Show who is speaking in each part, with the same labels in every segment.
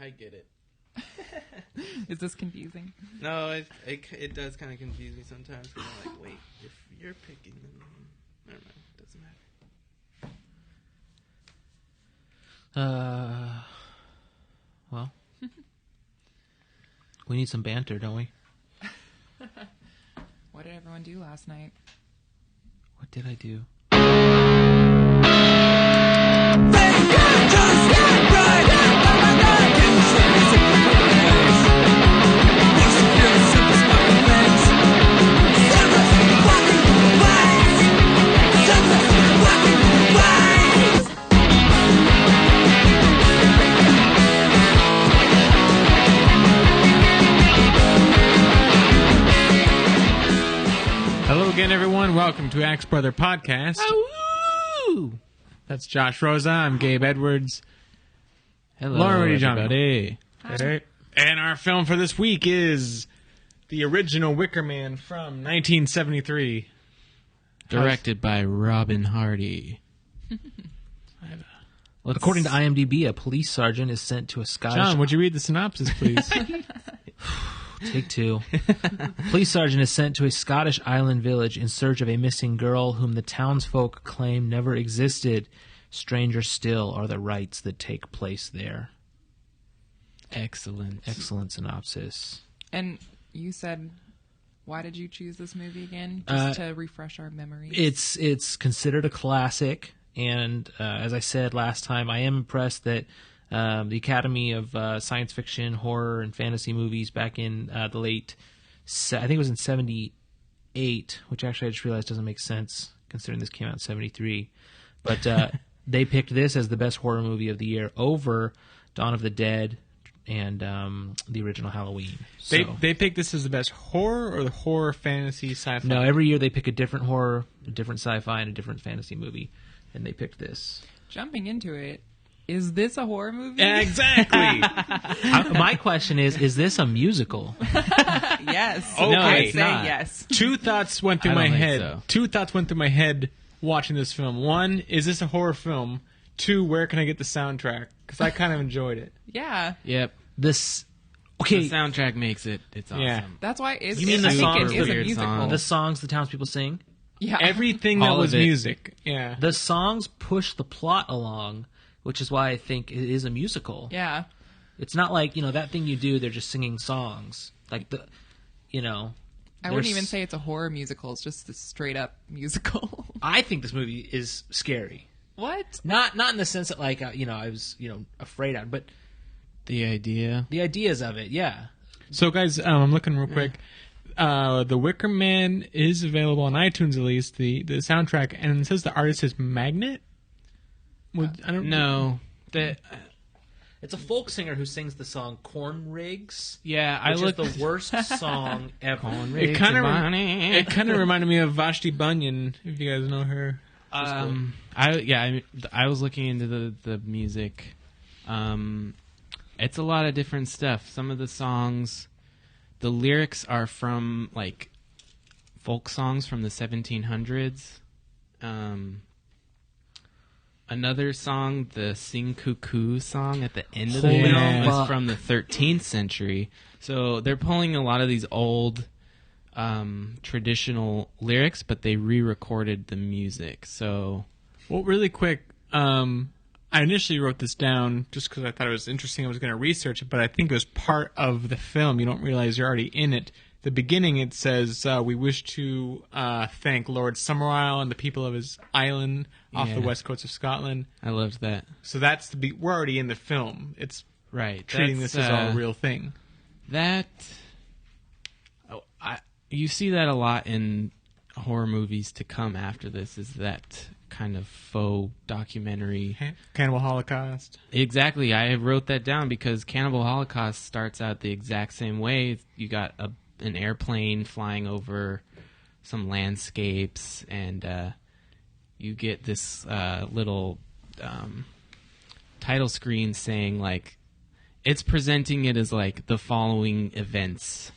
Speaker 1: I get it.
Speaker 2: Is this confusing?
Speaker 1: No, it does kind of confuse me sometimes. Because I'm like, wait, if you're picking them, never mind, it doesn't matter.
Speaker 3: Well, we need some banter, don't we?
Speaker 2: What did everyone do last night?
Speaker 3: What did I do?
Speaker 4: Hello again, everyone. Welcome to Axe Brother Podcast.
Speaker 3: Ooh!
Speaker 4: That's Josh Rosa. I'm Gabe Edwards.
Speaker 1: Hello,
Speaker 4: Lauren
Speaker 1: everybody.
Speaker 4: Hey. And our film for this week is the original Wicker Man from 1973.
Speaker 1: Directed by Robin Hardy.
Speaker 3: According to IMDb, a police sergeant is sent to a Scottish...
Speaker 4: John, would you read the synopsis, please?
Speaker 3: Take two. A police sergeant is sent to a Scottish island village in search of a missing girl whom the townsfolk claim never existed. Stranger still are the rites that take place there.
Speaker 1: Excellent.
Speaker 3: Excellent synopsis.
Speaker 2: And you said, why did you choose this movie again? Just to refresh our memories.
Speaker 3: It's considered a classic, and as I said last time, I am impressed that the Academy of Science Fiction, Horror, and Fantasy Movies back in the late... I think it was in 78, which actually I just realized doesn't make sense, considering this came out in 73. But they picked this as the best horror movie of the year over Dawn of the Dead and the original Halloween. So,
Speaker 4: They picked this as the best horror or the horror fantasy sci-fi?
Speaker 3: no, every year they pick a different horror, a different sci-fi, and a different fantasy movie, and they picked this.
Speaker 2: Jumping into it, is this a horror movie?
Speaker 4: Exactly.
Speaker 3: My question is this a musical?
Speaker 2: Yes.
Speaker 4: Okay.
Speaker 2: I
Speaker 4: It's
Speaker 2: say
Speaker 1: not.
Speaker 2: yes.
Speaker 4: Two thoughts went through
Speaker 1: I
Speaker 4: my
Speaker 1: don't think
Speaker 4: head.
Speaker 1: so.
Speaker 4: Two thoughts went through my head watching this film. One, is this a horror film? Two, where can I get the soundtrack? Because I kind of enjoyed it.
Speaker 2: Yeah.
Speaker 1: Yep.
Speaker 3: This...
Speaker 1: The
Speaker 3: Okay,
Speaker 1: soundtrack makes it. It's awesome.
Speaker 4: Yeah.
Speaker 2: That's why it's,
Speaker 3: You mean the
Speaker 2: I think
Speaker 3: songs,
Speaker 2: it is a
Speaker 1: weird
Speaker 2: musical.
Speaker 1: songs.
Speaker 3: the songs the townspeople sing,
Speaker 2: Yeah.
Speaker 4: Everything that
Speaker 1: All
Speaker 4: was
Speaker 1: of it.
Speaker 4: music. Yeah.
Speaker 3: the songs push the plot along, which is why I think it is a musical.
Speaker 2: Yeah.
Speaker 3: It's not like, that thing you do, they're just singing songs. Like,
Speaker 2: I wouldn't
Speaker 3: there's-
Speaker 2: even say it's a horror musical. It's just a straight up musical.
Speaker 3: I think this movie is scary.
Speaker 2: What?
Speaker 3: Not in the sense that, like, I was, afraid of, but
Speaker 1: The idea.
Speaker 3: the ideas of it, yeah.
Speaker 4: So, guys, I'm looking real quick. The Wicker Man is available on iTunes, at least, the soundtrack, and it says the artist is Magnet? I don't
Speaker 1: No.
Speaker 3: It's a folk singer who sings the song Corn Rigs,
Speaker 1: Yeah, I
Speaker 3: which is
Speaker 1: looked.
Speaker 3: the worst song ever.
Speaker 4: It kind of reminded me of Vashti Bunyan, if you guys know her.
Speaker 1: I was looking into the music. It's a lot of different stuff. Some of the songs, the lyrics are from like folk songs from the 1700s. Another song, the Sing Cuckoo song at the end of the
Speaker 4: Holy
Speaker 1: film,
Speaker 3: fuck.
Speaker 1: was from the 13th century. So they're pulling a lot of these old traditional lyrics, but they re-recorded the music. So,
Speaker 4: Well, really quick, I initially wrote this down just because I thought it was interesting. I was going to research it, but I think it was part of the film. You don't realize you're already in it. The beginning, it says, we wish to thank Lord Summerisle and the people of his island off the
Speaker 1: Yeah.
Speaker 4: west coast of Scotland.
Speaker 1: I loved that.
Speaker 4: So that's we're already in the film. It's
Speaker 1: Right.
Speaker 4: treating
Speaker 1: That's,
Speaker 4: this as all a real thing.
Speaker 1: You see that a lot in horror movies to come after this, is that kind of faux documentary.
Speaker 4: Cannibal Holocaust.
Speaker 1: Exactly. I wrote that down because Cannibal Holocaust starts out the exact same way. You got an airplane flying over some landscapes, and you get this little title screen saying, like, it's presenting it as, like, the following events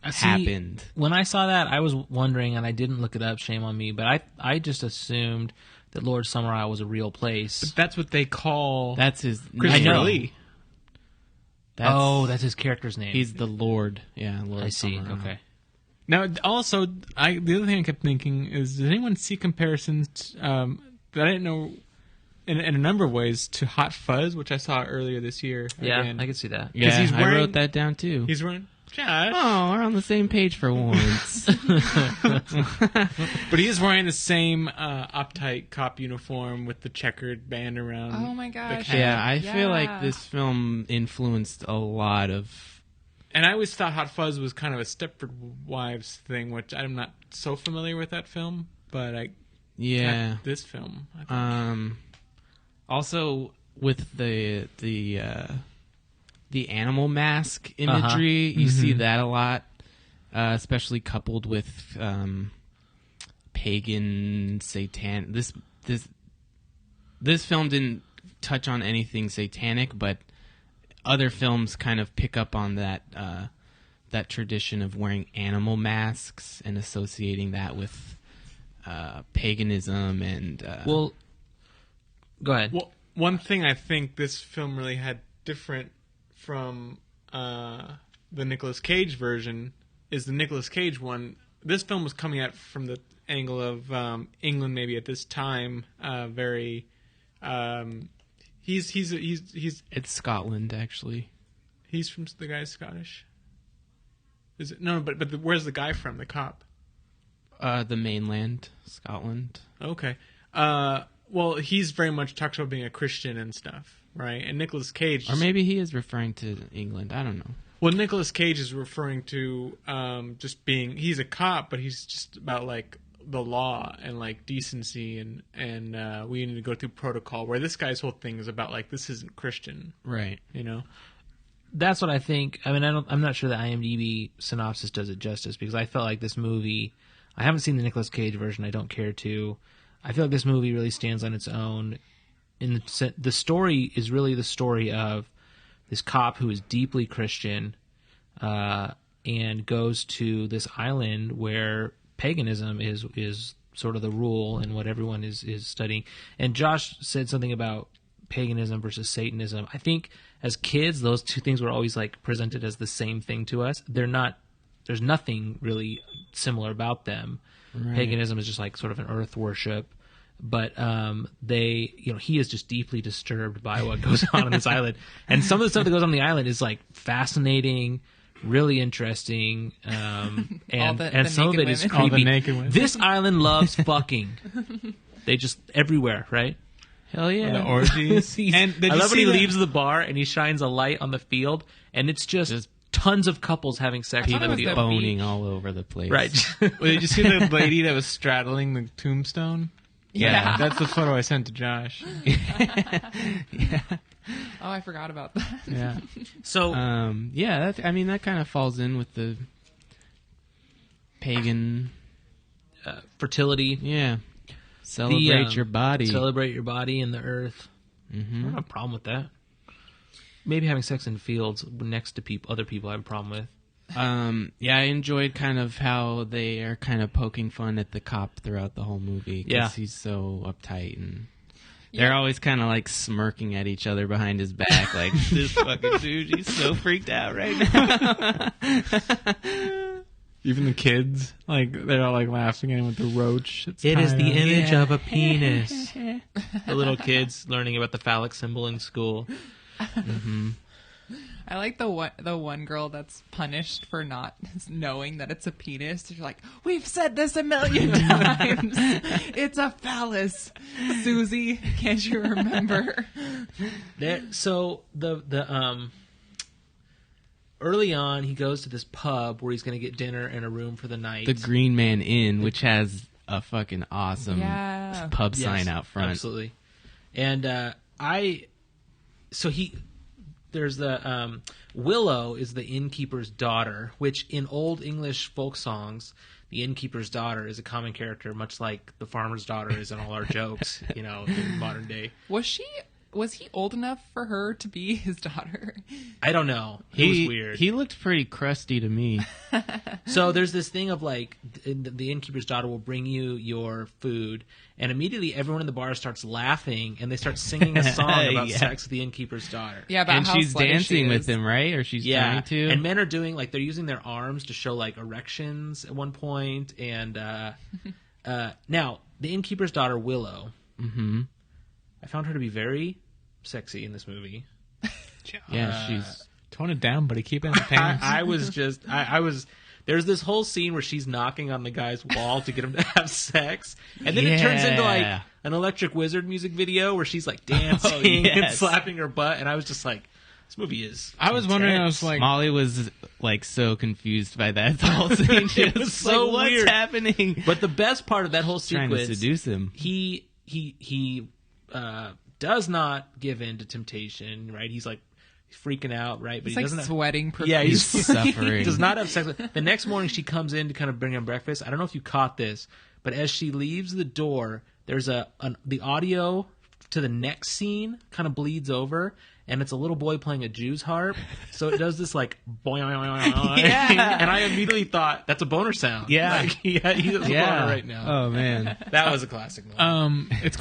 Speaker 1: happened.
Speaker 3: When I saw that, I was wondering, and I didn't look it up, shame on me, but I just assumed that Lord Summerisle was a real place.
Speaker 4: That's what they call
Speaker 1: That's his
Speaker 4: Christopher
Speaker 3: I know.
Speaker 4: Lee.
Speaker 3: That's his character's name.
Speaker 1: He's the Lord. Yeah, Lord.
Speaker 3: I see.
Speaker 1: Pomeranian.
Speaker 3: Okay.
Speaker 4: Now, also, the other thing I kept thinking is, does anyone see comparisons that I didn't know in a number of ways to Hot Fuzz, which I saw earlier this year?
Speaker 3: Yeah,
Speaker 4: again.
Speaker 3: I can see that.
Speaker 1: Yeah,
Speaker 4: he's
Speaker 1: I
Speaker 4: wearing-
Speaker 1: wrote that down too.
Speaker 4: He's wearing Josh.
Speaker 1: Oh, we're on the same page for once.
Speaker 4: But he is wearing the same uptight cop uniform with the checkered band around.
Speaker 2: Oh my gosh.
Speaker 1: Yeah, I feel like
Speaker 2: Yeah.
Speaker 1: this film influenced a lot of.
Speaker 4: And I always thought Hot Fuzz was kind of a Stepford Wives thing, which I'm not so familiar with that film, but
Speaker 1: Yeah.
Speaker 4: this film. I think.
Speaker 1: Also, with the animal mask imagery, you see that a lot, especially coupled with pagan Satan. This film didn't touch on anything satanic, but other films kind of pick up on that tradition of wearing animal masks and associating that with paganism and
Speaker 3: Well, go ahead.
Speaker 4: Well, one thing I think this film really had different from the Nicolas Cage version is the Nicolas Cage one. This film was coming at from the angle of England, maybe at this time, very. He's
Speaker 1: it's Scotland actually.
Speaker 4: He's from the guy's Scottish. Is it no? But where's the guy from? The cop.
Speaker 1: The mainland, Scotland.
Speaker 4: Okay. Well, he's very much talks about being a Christian and stuff, right? And Nicolas Cage,
Speaker 1: Or maybe he is referring to England. I don't know.
Speaker 4: well, Nicolas Cage is referring to just being. He's a cop, but he's just about like the law and like decency and we need to go through protocol. Where this guy's whole thing is about like this isn't Christian,
Speaker 1: Right.
Speaker 4: you know?
Speaker 3: That's what I think. I mean, I'm not sure the IMDb synopsis does it justice because I felt like this movie. I haven't seen the Nicolas Cage version. I don't care to. I feel like this movie really stands on its own. The story is really the story of this cop who is deeply Christian and goes to this island where paganism is sort of the rule and what everyone is studying. And Josh said something about paganism versus Satanism. I think as kids, those two things were always like presented as the same thing to us. They're not. There's nothing really similar about them.
Speaker 1: Right.
Speaker 3: Paganism is just like sort of an earth worship, but he is just deeply disturbed by what goes on this island, and some of the stuff that goes on the island is like fascinating, really interesting, and
Speaker 2: the
Speaker 3: some of it
Speaker 2: naked
Speaker 3: is
Speaker 2: women.
Speaker 3: creepy.
Speaker 4: All the naked women.
Speaker 3: This island loves fucking. They just everywhere, right?
Speaker 1: Hell yeah.
Speaker 4: The orgies. And did
Speaker 3: I
Speaker 4: you
Speaker 3: love when
Speaker 4: see
Speaker 3: he
Speaker 4: that-
Speaker 3: leaves the bar and he shines a light on the field, and it's just tons of couples having sex on
Speaker 2: thought
Speaker 3: the
Speaker 2: it was
Speaker 3: field.
Speaker 2: the
Speaker 1: boning
Speaker 2: beach.
Speaker 1: all over the place.
Speaker 3: Right.
Speaker 4: Well, did you see the lady that was straddling the tombstone?
Speaker 2: Yeah.
Speaker 4: That's the photo I sent to Josh.
Speaker 2: Oh, I forgot about that.
Speaker 4: Yeah.
Speaker 3: So
Speaker 1: Yeah, that kind of falls in with the pagan.
Speaker 3: fertility,
Speaker 1: Yeah. Celebrate your body.
Speaker 3: celebrate your body and the earth. I don't have a problem with that. Maybe having sex in fields next to other people I have a problem with.
Speaker 1: Yeah, I enjoyed kind of how they are kind of poking fun at the cop throughout the whole movie. 'Cause
Speaker 3: Yeah.
Speaker 1: he's so uptight and they're always kind of like smirking at each other behind his back, like this fucking dude. He's so freaked out right now.
Speaker 4: Even the kids, like, they're all like laughing at him with the roach.
Speaker 3: It is the
Speaker 4: tied up.
Speaker 3: image of a penis. The little kids learning about the phallic symbol in school.
Speaker 2: I like the one girl that's punished for not knowing that it's a penis. They're like, we've said this a million times. It's a phallus. Susie, can't you remember?
Speaker 3: So the early on, he goes to this pub where he's going to get dinner and a room for the night.
Speaker 1: The Green Man Inn, which has a fucking awesome
Speaker 2: Yeah.
Speaker 1: pub
Speaker 3: Yes,
Speaker 1: sign out front.
Speaker 3: Absolutely. And there's the Willow is the innkeeper's daughter, which in old English folk songs, the innkeeper's daughter is a common character, much like the farmer's daughter is in all our jokes, in modern day.
Speaker 2: Was she was he old enough for her to be his daughter?
Speaker 3: I don't know. It was weird.
Speaker 1: He looked pretty crusty to me.
Speaker 3: So there's this thing of like the innkeeper's daughter will bring you your food, and immediately everyone in the bar starts laughing and they start singing a song about
Speaker 1: Yeah.
Speaker 3: sex with the innkeeper's daughter.
Speaker 2: Yeah, about
Speaker 1: And
Speaker 2: how
Speaker 1: she's
Speaker 2: slutty
Speaker 1: dancing
Speaker 2: she
Speaker 1: with
Speaker 2: is.
Speaker 1: him, right? Or she's
Speaker 3: Yeah,
Speaker 1: trying to.
Speaker 3: and men are doing like they're using their arms to show like erections at one point, and now the innkeeper's daughter Willow.
Speaker 1: Mm-hmm.
Speaker 3: I found her to be very sexy in this movie.
Speaker 1: Yeah, she's.
Speaker 4: Tone it down, buddy. Keep it in the pants.
Speaker 3: I was. There's this whole scene where she's knocking on the guy's wall to get him to have sex, and then it turns into like
Speaker 1: Yeah.
Speaker 3: an Electric Wizard music video where she's like dancing and
Speaker 1: yes.
Speaker 3: slapping her butt, and I was just like, this movie is.
Speaker 4: I was wondering, I was like,
Speaker 1: Molly was like so confused by that whole scene. She
Speaker 3: It
Speaker 1: was
Speaker 3: was so
Speaker 1: like, "What's
Speaker 3: weird."
Speaker 1: happening?"
Speaker 3: But the best part of that whole
Speaker 1: Trying to
Speaker 3: sequence,
Speaker 1: seduce him.
Speaker 3: he does not give in to temptation, right? He's like freaking out, right? But
Speaker 2: He's
Speaker 3: he
Speaker 2: like
Speaker 3: doesn't.
Speaker 2: sweating profusely.
Speaker 3: Yeah, he's
Speaker 1: suffering.
Speaker 3: He does not have sex with. The next morning, she comes in to kind of bring him breakfast. I don't know if you caught this, but as she leaves the door, there's the audio to the next scene kind of bleeds over, and it's a little boy playing a Jew's harp. So it does this like boing,
Speaker 1: Yeah.
Speaker 3: and I immediately thought that's a boner sound.
Speaker 1: Yeah.
Speaker 3: like, he has a boner right now.
Speaker 1: Oh man.
Speaker 3: That was a classic moment.
Speaker 4: it's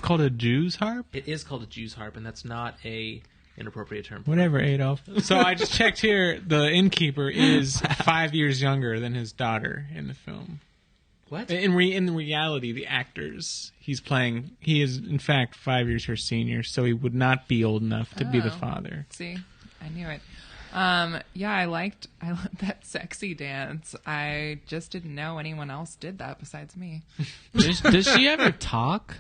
Speaker 4: called a Jew's harp.
Speaker 3: It is called a Jew's harp, and that's not a inappropriate term.
Speaker 4: Whatever, Adolf. So I just checked here. The innkeeper is 5 years younger than his daughter in the film.
Speaker 3: What?
Speaker 4: In the reality, the actors he's playing, he is in fact 5 years her senior, so he would not be old enough to be the
Speaker 2: Oh.
Speaker 4: father.
Speaker 2: See, I knew it. Yeah, I liked that sexy dance. I just didn't know anyone else did that besides me.
Speaker 1: Does she ever talk?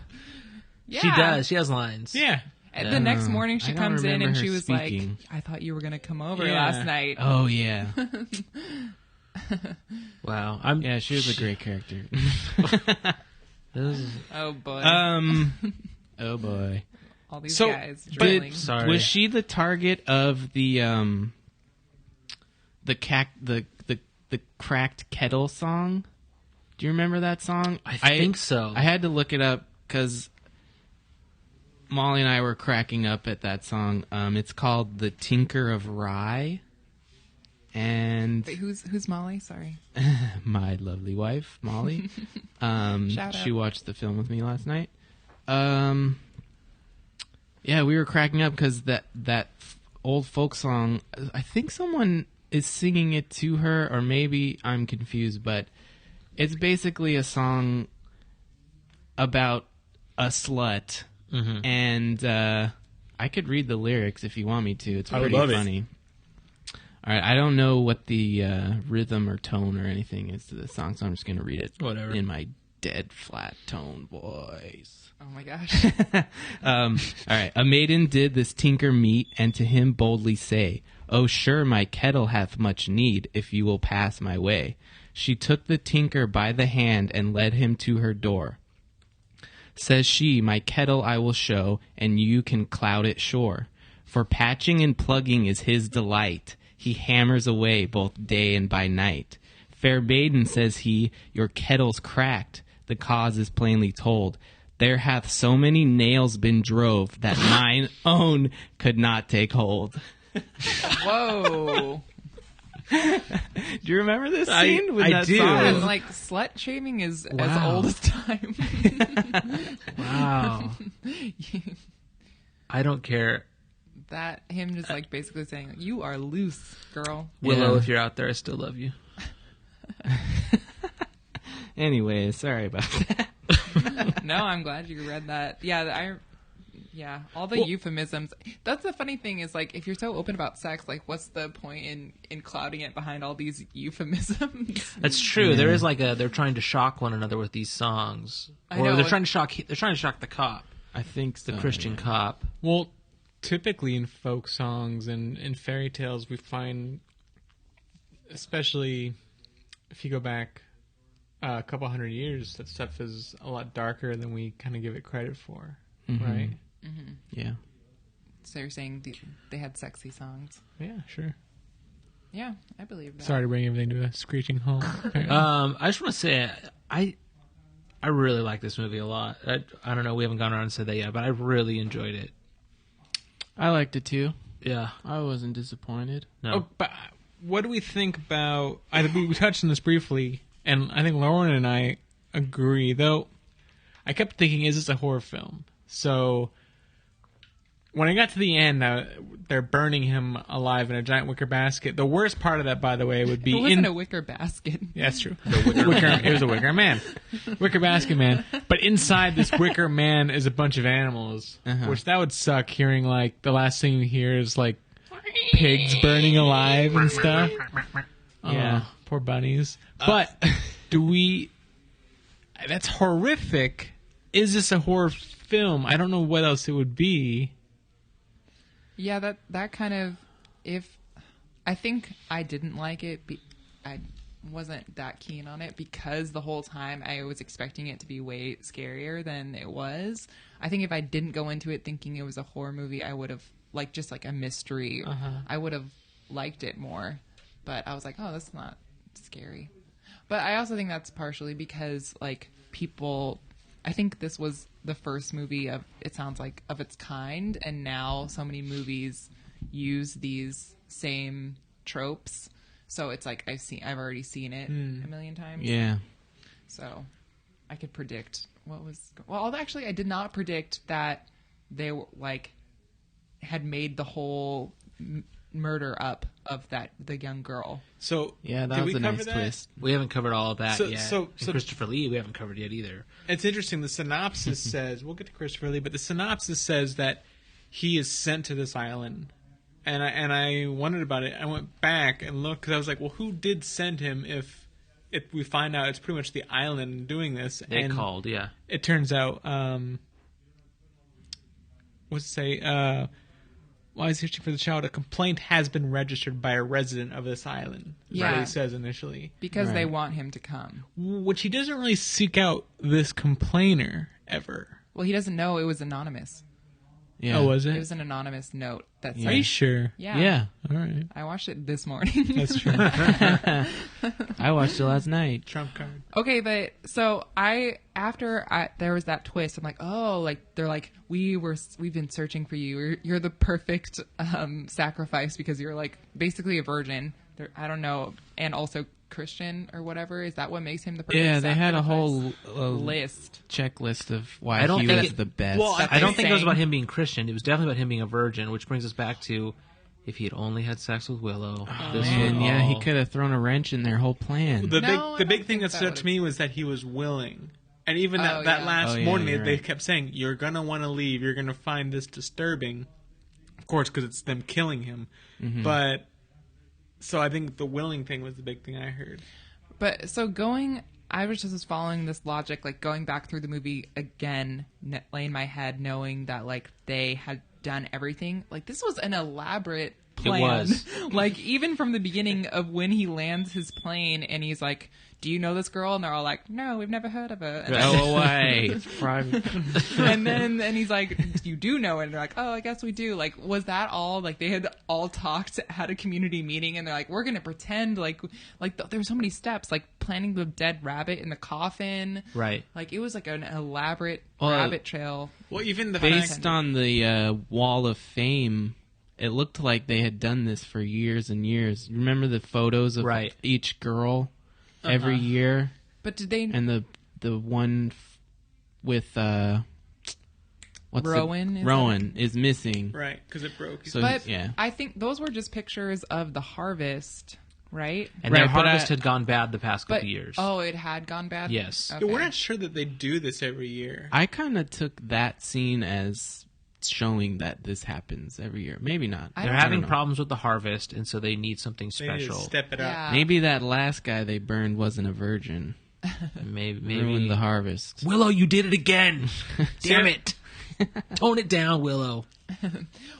Speaker 2: Yeah.
Speaker 3: She does. She has lines.
Speaker 4: Yeah.
Speaker 2: And the next morning she
Speaker 1: I don't
Speaker 2: comes in
Speaker 1: remember
Speaker 2: and
Speaker 1: her
Speaker 2: she was
Speaker 1: speaking.
Speaker 2: like, "I thought you were gonna come over
Speaker 4: Yeah.
Speaker 2: last night."
Speaker 1: Oh yeah.
Speaker 3: Wow.
Speaker 1: Yeah, she was a great character.
Speaker 3: This is-
Speaker 2: Oh boy,
Speaker 1: Oh boy.
Speaker 2: all these
Speaker 4: so-
Speaker 2: guys
Speaker 4: but-
Speaker 2: drilling.
Speaker 3: Sorry.
Speaker 1: Was she the target of the cracked kettle song? Do you remember that song?
Speaker 3: I think so.
Speaker 1: I had to look it up because Molly and I were cracking up at that song. It's called "The Tinker of Rye," and
Speaker 2: Wait, who's Molly? Sorry.
Speaker 1: my lovely wife Molly,
Speaker 2: Shout
Speaker 1: she
Speaker 2: out.
Speaker 1: watched the film with me last night. Yeah, we were cracking up because that old folk song. I think someone is singing it to her, or maybe I'm confused, but it's basically a song about a slut.
Speaker 3: Mhm.
Speaker 1: And I could read the lyrics if you want me to. It's
Speaker 3: I would
Speaker 1: pretty
Speaker 3: love it.
Speaker 1: funny. All right, I don't know what the rhythm or tone or anything is to the song, so I'm just going to read it
Speaker 3: Whatever.
Speaker 1: in my dead flat tone voice.
Speaker 2: Oh my gosh.
Speaker 1: All right. A maiden did this tinker meet, and to him boldly say, "Oh, sure, my kettle hath much need, if you will pass my way." She took the tinker by the hand and led him to her door. Says she, "My kettle I will show, and you can cloud it sure. For patching and plugging is his delight. He hammers away both day and by night. Fair maiden," says he, "your kettle's cracked. The cause is plainly told. There hath so many nails been drove that mine own could not take hold."
Speaker 2: Whoa.
Speaker 1: Do you remember this scene? with
Speaker 3: I
Speaker 1: that
Speaker 3: do.
Speaker 1: song?
Speaker 2: Yeah, like slut shaming is as
Speaker 3: Wow.
Speaker 2: old as time.
Speaker 3: Wow. I don't care.
Speaker 2: That him just like basically saying, "You are loose, girl."
Speaker 3: Willow,
Speaker 1: Yeah.
Speaker 3: if you're out there, I still love you.
Speaker 1: Anyway, sorry about that.
Speaker 2: No, I'm glad you read that. Yeah, all the euphemisms. That's the funny thing is like if you're so open about sex, like what's the point in clouding it behind all these euphemisms?
Speaker 3: That's true. There is like they're trying to shock one another with these songs,
Speaker 2: I
Speaker 3: or
Speaker 2: know.
Speaker 3: they're trying to shock the cop,
Speaker 1: I think
Speaker 3: the
Speaker 1: so,
Speaker 3: Christian
Speaker 1: yeah.
Speaker 3: cop.
Speaker 4: Well, typically in folk songs and in fairy tales, we find, especially if you go back a couple hundred years, that stuff is a lot darker than we kind of give it credit for, right?
Speaker 1: Yeah.
Speaker 2: So you're saying they had sexy songs?
Speaker 4: Yeah, sure.
Speaker 2: Yeah, I believe that.
Speaker 4: Sorry to bring everything to a screeching halt.
Speaker 3: I just want to say I really like this movie a lot. I don't know, we haven't gone around and said that yet, but I really enjoyed it.
Speaker 1: I liked it too.
Speaker 3: Yeah.
Speaker 1: I wasn't disappointed.
Speaker 3: No.
Speaker 4: Oh, but what do we think about? We touched on this briefly, and I think Lauren and I agree. Though I kept thinking, is this a horror film? So when I got to the end, they're burning him alive in a giant wicker basket. The worst part of that, by the way, would be
Speaker 2: It wasn't a wicker basket.
Speaker 4: Yeah, that's true. It was a wicker man. Wicker basket man. But inside this wicker man is a bunch of animals, which that would suck hearing, like, the last thing you hear is, like, pigs burning alive and stuff.
Speaker 1: Yeah.
Speaker 4: Poor bunnies. But that's horrific. Is this a horror film? I don't know what else it would be.
Speaker 2: Yeah, that kind of, I think I didn't like it. I wasn't that keen on it because the whole time I was expecting it to be way scarier than it was. I think if I didn't go into it thinking it was a horror movie, I would have, like, just like a mystery. I would have liked it more. But I was like, oh, that's not scary. But I also think that's partially because, like, I think this was the first movie of its kind, and now so many movies use these same tropes. So it's like I've already seen it a million times.
Speaker 1: Yeah.
Speaker 2: So I could predict actually I did not predict that they were had made the whole murder up of the young girl.
Speaker 4: So
Speaker 1: Yeah, that
Speaker 4: did
Speaker 1: was
Speaker 4: we
Speaker 1: a
Speaker 4: cover
Speaker 1: nice
Speaker 4: that?
Speaker 1: twist.
Speaker 3: We haven't covered all of that yet.
Speaker 4: So
Speaker 3: And Christopher Lee, we haven't covered yet either.
Speaker 4: It's interesting. The synopsis says, we'll get to Christopher Lee, but the synopsis says that he is sent to this island. And I wondered about it. I went back and looked because I was like, well, who did send him if we find out it's pretty much the island doing this?
Speaker 3: They called, yeah.
Speaker 4: It turns out, while he's searching for the child, a complaint has been registered by a resident of this island. Is what
Speaker 2: Yeah.
Speaker 4: he says initially.
Speaker 2: Because they
Speaker 1: Right.
Speaker 2: want him to come.
Speaker 4: Which he doesn't really seek out this complainer ever.
Speaker 2: Well, he doesn't know it was anonymous.
Speaker 1: Yeah.
Speaker 4: Oh, was it?
Speaker 2: It was an anonymous note that
Speaker 1: Yeah.
Speaker 4: Are you
Speaker 2: said,
Speaker 4: sure?
Speaker 2: yeah.
Speaker 1: Yeah.
Speaker 4: All right.
Speaker 2: I watched it this morning.
Speaker 4: That's true.
Speaker 1: I watched it last night.
Speaker 4: Trump card.
Speaker 2: Okay, but so after there was that twist, I'm like, oh, like they're like we've been searching for you. You're the perfect sacrifice because you're like basically a virgin. I don't know, and also Christian or whatever. Is that what makes him the perfect?
Speaker 1: Yeah, they had a
Speaker 2: sacrifice?
Speaker 1: whole
Speaker 2: list.
Speaker 1: checklist of why
Speaker 3: I don't
Speaker 1: he
Speaker 3: think
Speaker 1: was
Speaker 3: it-
Speaker 1: the best.
Speaker 4: Well,
Speaker 3: I don't think it was
Speaker 2: saying-
Speaker 3: about him being Christian. It was definitely about him being a virgin, which brings us back to if he had only had sex with Willow. this
Speaker 1: Man,
Speaker 3: would
Speaker 1: yeah, he
Speaker 3: all-
Speaker 1: could have thrown a wrench in their whole plan.
Speaker 4: The
Speaker 2: No, I
Speaker 4: big
Speaker 2: don't
Speaker 4: thing that
Speaker 2: think
Speaker 4: stood out
Speaker 2: that
Speaker 4: to me was that he was willing. And even
Speaker 2: Oh,
Speaker 4: that
Speaker 2: yeah.
Speaker 4: last
Speaker 1: Oh, yeah,
Speaker 4: morning,
Speaker 1: you're
Speaker 4: they
Speaker 1: right.
Speaker 4: kept saying, you're going to want to leave. You're going to find this disturbing. Of course, because it's them killing him. But, so I think the willing thing was the big thing I heard.
Speaker 2: But so I was just following this logic, like going back through the movie again, in my head, knowing that like they had done everything. Like this was an elaborate plan.
Speaker 3: was.
Speaker 2: Like even from the beginning of when he lands his plane and he's like, "Do you know this girl?" And they're all like, "No, we've never heard of her." And,
Speaker 1: Go away. It's private.
Speaker 2: and then he's like, "You do know it?" And they're like, "Oh, I guess we do." Like, was that all? Like they had all talked at a community meeting, and they're like, "We're gonna pretend like there were so many steps, like planting the dead rabbit in the coffin."
Speaker 3: Right.
Speaker 2: Like it was like an elaborate
Speaker 1: Well,
Speaker 2: rabbit trail.
Speaker 4: Well, even the
Speaker 1: Based on the Wall of Fame, it looked like they had done this for years and years. Remember the photos of
Speaker 3: Right.
Speaker 1: each girl every year?
Speaker 2: But did they?
Speaker 1: And the one with
Speaker 2: Rowan, is
Speaker 1: Rowan is missing.
Speaker 4: Right, because it broke.
Speaker 1: So
Speaker 2: But
Speaker 1: yeah.
Speaker 2: I think those were just pictures of the harvest, right?
Speaker 3: And
Speaker 1: Right,
Speaker 3: their
Speaker 1: but
Speaker 3: harvest
Speaker 1: I-
Speaker 3: had gone bad the past
Speaker 2: But
Speaker 3: couple years.
Speaker 2: oh, it had gone bad.
Speaker 3: Yes.
Speaker 2: Okay.
Speaker 4: We're not sure that they do this every year.
Speaker 1: I kind of took that scene as showing that this happens every year. Maybe not.
Speaker 2: I
Speaker 3: They're
Speaker 2: don't
Speaker 3: having
Speaker 1: know.
Speaker 3: problems with the harvest, and so they need something
Speaker 4: They need to
Speaker 3: special.
Speaker 4: step it up.
Speaker 2: Yeah.
Speaker 1: Maybe that last guy they burned wasn't a virgin.
Speaker 3: Maybe
Speaker 1: Ruined the harvest.
Speaker 3: Willow, you did it again! Damn it! Tone it down, Willow.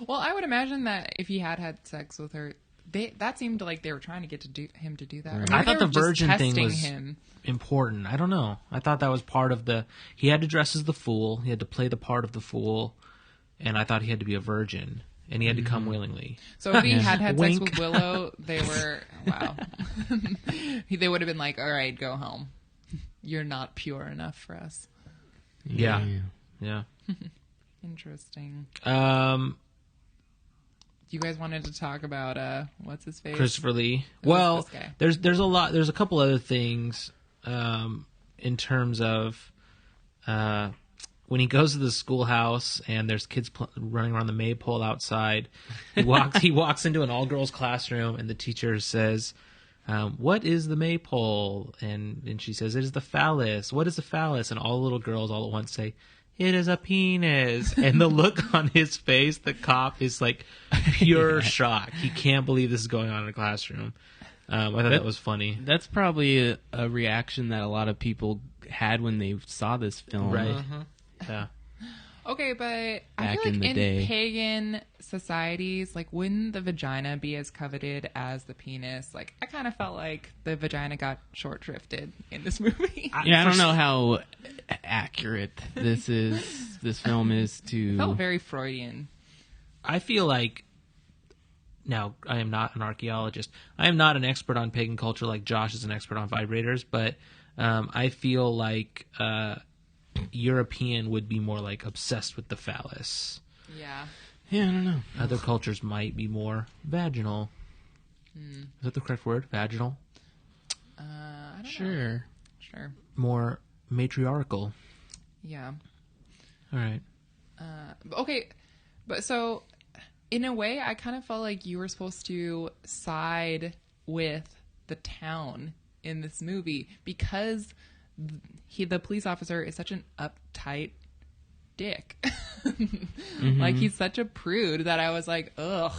Speaker 2: Well, I would imagine that if he had sex with her, that seemed like they were trying to get him to do that. Or maybe
Speaker 3: I thought
Speaker 2: they
Speaker 3: the
Speaker 2: were just
Speaker 3: virgin thing
Speaker 2: testing
Speaker 3: was
Speaker 2: him.
Speaker 3: important. I don't know. I thought that was part of he had to dress as the fool. He had to play the part of the fool, and I thought he had to be a virgin, and he had to come willingly.
Speaker 2: So if he had sex
Speaker 3: Wink.
Speaker 2: with Willow, they were wow. They would have been like, "All right, go home. You're not pure enough for us."
Speaker 3: Yeah.
Speaker 1: Yeah.
Speaker 3: Yeah.
Speaker 2: Interesting. You guys wanted to talk about what's his face?
Speaker 3: Christopher Lee.
Speaker 2: Who's
Speaker 3: Well,
Speaker 2: this guy?
Speaker 3: there's a lot. There's a couple other things in terms of when he goes to the schoolhouse and there's kids running around the maypole outside. He walks into an all girls classroom and the teacher says, "What is the maypole?" And she says, "It is the phallus." "What is the phallus?" And all the little girls all at once say, "It is a penis." And the look on his face, the cop, is like pure shock. He can't believe this is going on in a classroom. I thought that was funny.
Speaker 1: That's probably a reaction that a lot of people had when they saw this film.
Speaker 3: Right. Yeah.
Speaker 2: Okay, but I
Speaker 1: Back
Speaker 2: feel like
Speaker 1: in the
Speaker 2: in
Speaker 1: day.
Speaker 2: pagan societies, like, wouldn't the vagina be as coveted as the penis? Like, I kind of felt like the vagina got short drifted in this movie.
Speaker 1: Yeah, I don't know how accurate this film is to.
Speaker 2: Felt very Freudian.
Speaker 3: I feel like, now, I am not an archaeologist. I am not an expert on pagan culture like Josh is an expert on vibrators, but I feel like European would be more like obsessed with the phallus.
Speaker 2: Yeah.
Speaker 1: Yeah, I don't know.
Speaker 3: Other cultures might be more vaginal. Is that the correct word? Vaginal?
Speaker 2: I don't know.
Speaker 1: Sure.
Speaker 2: Sure.
Speaker 3: More matriarchal.
Speaker 2: Yeah.
Speaker 3: All right.
Speaker 2: Okay, but so in a way, I kind of felt like you were supposed to side with the town in this movie because the police officer is such an uptight dick. Like, he's such a prude that I was like, ugh,